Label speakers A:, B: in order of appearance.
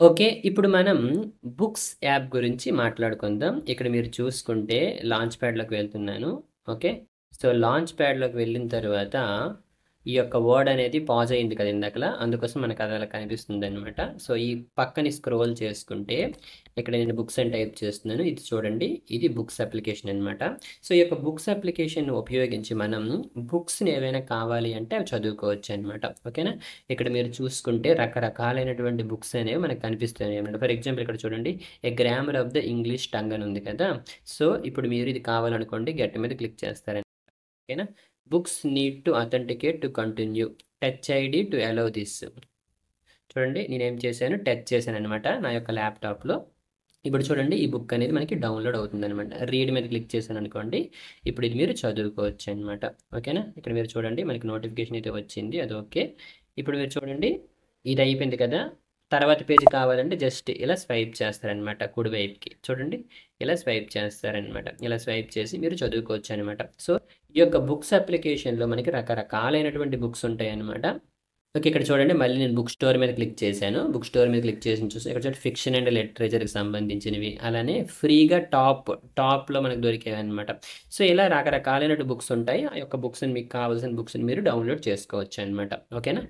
A: Okay. ఇప్పుడు మనం books app గురించి మాట్లాడుకుందాం. ఇక్కడ మీరు చూసుకుంటే లాంచ్ ప్యాడ్‌లోకి వెళ్తున్నాను. ఓకే. సో, లాంచ్ ప్యాడ్‌లోకి వెళ్ళిన తర్వాత ఈ యొక్క వర్డ్ అనేది పాజ్ అయింది కదా ఇందాకల. అందుకోసం మనకు అది అలా కనిపిస్తుందనమాట. సో, ఈ పక్కని స్క్రోల్ చేసుకుంటే ఇక్కడ నేను బుక్స్ అని టైప్ చేస్తున్నాను. ఇది చూడండి. ఇది బుక్స్ అప్లికేషన్ అనమాట. సో, ఈ యొక్క బుక్స్ అప్లికేషన్‌ని ఉపయోగించి మనం బుక్స్‌ని ఏవైనా కావాలి అంటే అవి చదువుకోవచ్చనమాట. ఓకేనా? ఇక్కడ మీరు చూసుకుంటే రకరకాలైనటువంటి బుక్స్ అనేవి మనకు కనిపిస్తున్నాయి అన్నమాట. ఫర్ ఎగ్జాంపుల్ ఇక్కడ చూడండి, a grammar of the English tongue అని ఉంది కదా. సో ఇప్పుడు మీరు ఇది కావాలనుకోండి, గెట్ మీద క్లిక్ చేస్తారని. ఓకేనా? Books need to authenticate to continue, touch ID to allow this. చూడండి నేనేం చేశాను, టచ్ చేశాను అనమాట నా యొక్క ల్యాప్టాప్లో. ఇప్పుడు చూడండి ఈ బుక్ అనేది మనకి డౌన్లోడ్ అవుతుంది అనమాట. రీడ్ మీద క్లిక్ చేశాను అనుకోండి, ఇప్పుడు ఇది మీరు చదువుకోవచ్చు అనమాట. ఓకేనా? ఇక్కడ మీరు చూడండి మనకి నోటిఫికేషన్ అయితే వచ్చింది, అది ఓకే. ఇప్పుడు మీరు చూడండి ఇది అయిపోయింది కదా. తర్వాత పేజీ కావాలంటే జస్ట్ ఇలా స్వైప్ చేస్తారనమాట కుడివైపుకి. చూడండి ఇలా స్వైప్ చేస్తారనమాట. ఇలా స్వైప్ చేసి మీరు చదువుకోవచ్చు అనమాట. సో ఈ యొక్క బుక్స్ అప్లికేషన్లో మనకి రకరకాలైనటువంటి బుక్స్ ఉంటాయి అనమాట. ఓకే. ఇక్కడ చూడండి మళ్ళీ నేను బుక్ స్టోర్ మీద క్లిక్ చేశాను. బుక్ స్టోర్ మీద క్లిక్ చేసి చూస్తే ఇక్కడ చూడండి ఫిక్షన్ అండ్ లిటరేచర్‌కి సంబంధించినవి. అలానే ఫ్రీగా టాప్‌లో మనకు దొరికేవన్నమాట. సో, ఇలా రకరకాలైనటు బుక్స్ ఉంటాయి. ఆ యొక్క బుక్స్‌ని మీకు కావాల్సిన బుక్స్‌ని మీరు డౌన్‌లోడ్ చేసుకోవచ్చనమాట. ఓకేనా?